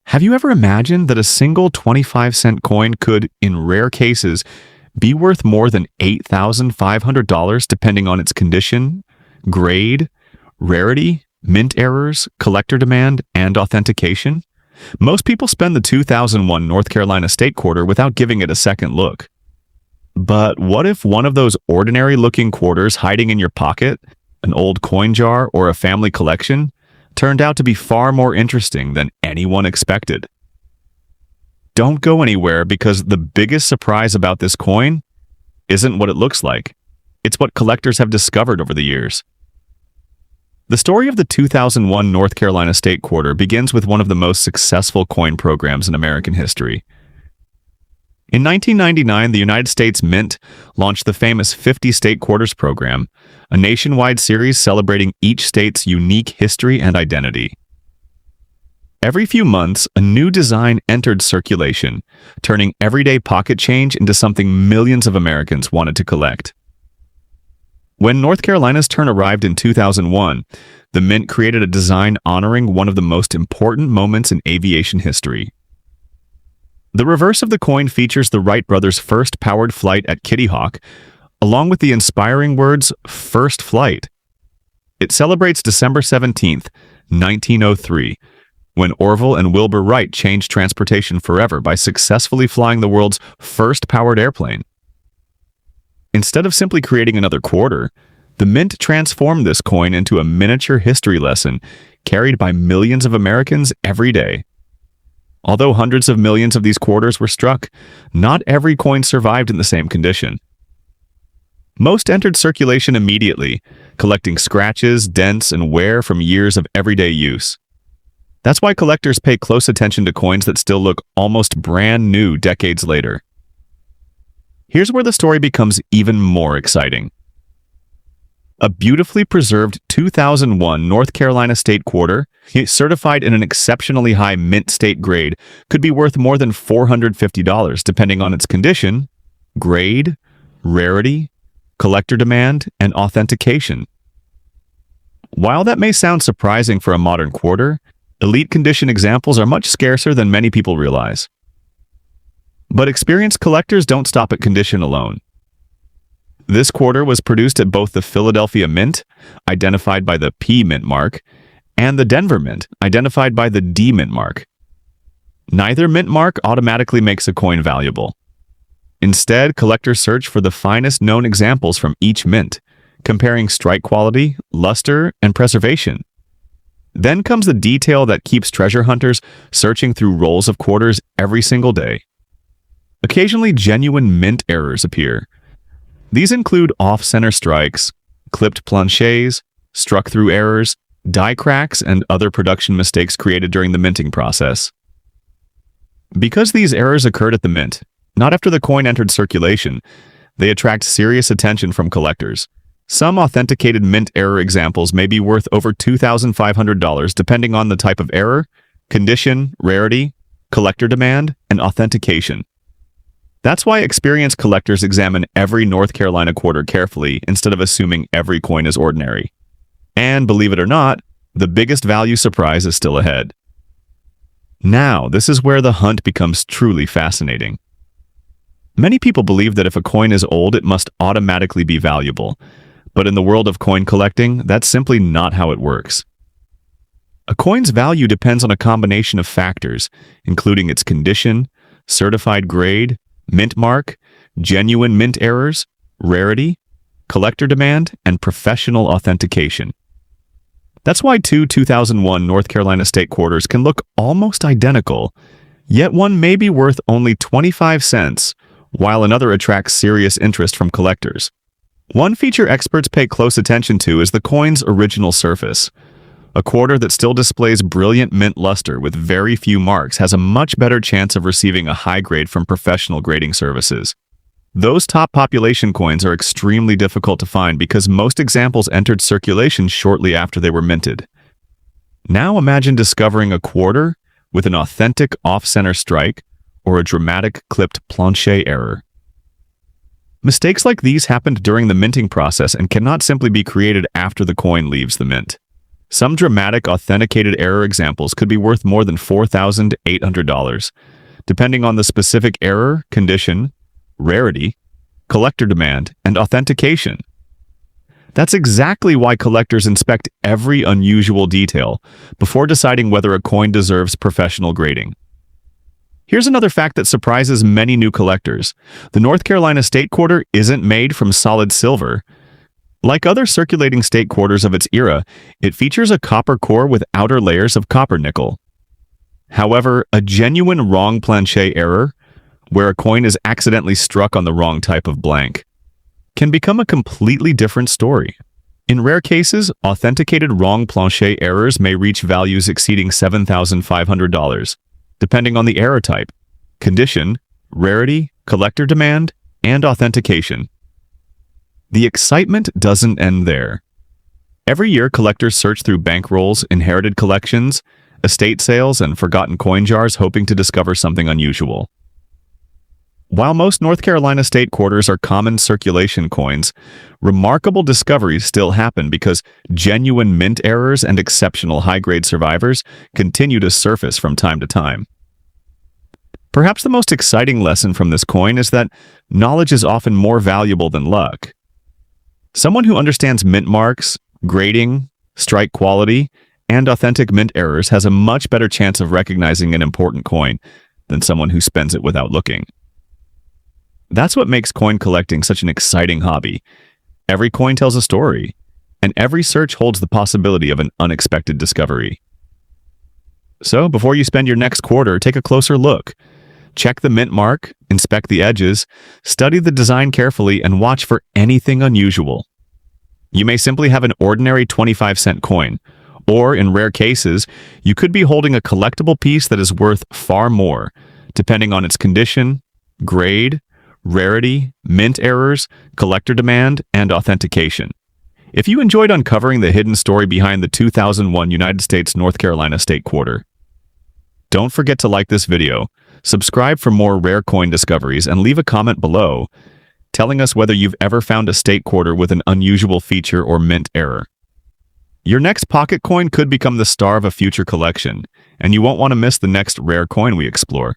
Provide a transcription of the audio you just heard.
Have you ever imagined that a single 25-cent coin could, in rare cases, be worth more than $8,500 depending on its condition, grade, rarity, mint errors, collector demand, and authentication? Most people spend the 2001 North Carolina State Quarter without giving it a second look. But what if one of those ordinary-looking quarters hiding in your pocket, an old coin jar, or a family collection, turned out to be far more interesting than anyone expected? Don't go anywhere, because the biggest surprise about this coin isn't what it looks like. It's what collectors have discovered over the years. The story of the 2001 North Carolina State Quarter begins with one of the most successful coin programs in American history. In 1999, the United States Mint launched the famous 50 State Quarters program, a nationwide series celebrating each state's unique history and identity. Every few months, a new design entered circulation, turning everyday pocket change into something millions of Americans wanted to collect. When North Carolina's turn arrived in 2001, the Mint created a design honoring one of the most important moments in aviation history. The reverse of the coin features the Wright Brothers' first powered flight at Kitty Hawk, along with the inspiring words, "First Flight." It celebrates December 17, 1903, when Orville and Wilbur Wright changed transportation forever by successfully flying the world's first powered airplane. Instead of simply creating another quarter, the Mint transformed this coin into a miniature history lesson carried by millions of Americans every day. Although hundreds of millions of these quarters were struck, not every coin survived in the same condition. Most entered circulation immediately, collecting scratches, dents, and wear from years of everyday use. That's why collectors pay close attention to coins that still look almost brand new decades later. Here's where the story becomes even more exciting. A beautifully preserved 2001 North Carolina State Quarter, certified in an exceptionally high mint state grade, could be worth more than $450 depending on its condition, grade, rarity, collector demand, and authentication. While that may sound surprising for a modern quarter, elite condition examples are much scarcer than many people realize. But experienced collectors don't stop at condition alone. This quarter was produced at both the Philadelphia Mint, identified by the P Mint mark, and the Denver Mint, identified by the D Mint mark. Neither mint mark automatically makes a coin valuable. Instead, collectors search for the finest known examples from each mint, comparing strike quality, luster, and preservation. Then comes the detail that keeps treasure hunters searching through rolls of quarters every single day. Occasionally, genuine mint errors appear. These include off-center strikes, clipped planchets, struck-through errors, die cracks, and other production mistakes created during the minting process. Because these errors occurred at the mint, not after the coin entered circulation, they attract serious attention from collectors. Some authenticated mint error examples may be worth over $2,500 depending on the type of error, condition, rarity, collector demand, and authentication. That's why experienced collectors examine every North Carolina quarter carefully instead of assuming every coin is ordinary. And believe it or not, the biggest value surprise is still ahead. Now, this is where the hunt becomes truly fascinating. Many people believe that if a coin is old, it must automatically be valuable. But in the world of coin collecting, that's simply not how it works. A coin's value depends on a combination of factors, including its condition, certified grade, mint mark, genuine mint errors, rarity, collector demand, and professional authentication. That's why two 2001 North Carolina State Quarters can look almost identical, yet one may be worth only 25 cents, while another attracts serious interest from collectors. One feature experts pay close attention to is the coin's original surface. A quarter that still displays brilliant mint luster with very few marks has a much better chance of receiving a high grade from professional grading services. Those top population coins are extremely difficult to find because most examples entered circulation shortly after they were minted. Now imagine discovering a quarter with an authentic off-center strike or a dramatic clipped planchet error. Mistakes like these happened during the minting process and cannot simply be created after the coin leaves the mint. Some dramatic authenticated error examples could be worth more than $4,800, depending on the specific error, condition, rarity, collector demand, and authentication. That's exactly why collectors inspect every unusual detail before deciding whether a coin deserves professional grading. Here's another fact that surprises many new collectors. The North Carolina State Quarter isn't made from solid silver. Like other circulating state quarters of its era, it features a copper core with outer layers of copper nickel. However, a genuine wrong plancher error, where a coin is accidentally struck on the wrong type of blank, can become a completely different story. In rare cases, authenticated wrong plancher errors may reach values exceeding $7,500, depending on the error type, condition, rarity, collector demand, and authentication. The excitement doesn't end there. Every year, collectors search through bankrolls, inherited collections, estate sales, and forgotten coin jars hoping to discover something unusual. While most North Carolina state quarters are common circulation coins, remarkable discoveries still happen because genuine mint errors and exceptional high-grade survivors continue to surface from time to time. Perhaps the most exciting lesson from this coin is that knowledge is often more valuable than luck. Someone who understands mint marks, grading, strike quality, and authentic mint errors has a much better chance of recognizing an important coin than someone who spends it without looking. That's what makes coin collecting such an exciting hobby. Every coin tells a story, and every search holds the possibility of an unexpected discovery. So, before you spend your next quarter, take a closer look. Check the mint mark, inspect the edges, study the design carefully, and watch for anything unusual. You may simply have an ordinary 25-cent coin, or in rare cases, you could be holding a collectible piece that is worth far more, depending on its condition, grade, rarity, mint errors, collector demand, and authentication. If you enjoyed uncovering the hidden story behind the 2001 United States North Carolina State Quarter, don't forget to like this video, subscribe for more rare coin discoveries, and leave a comment below telling us whether you've ever found a state quarter with an unusual feature or mint error. Your next pocket coin could become the star of a future collection, and you won't want to miss the next rare coin we explore.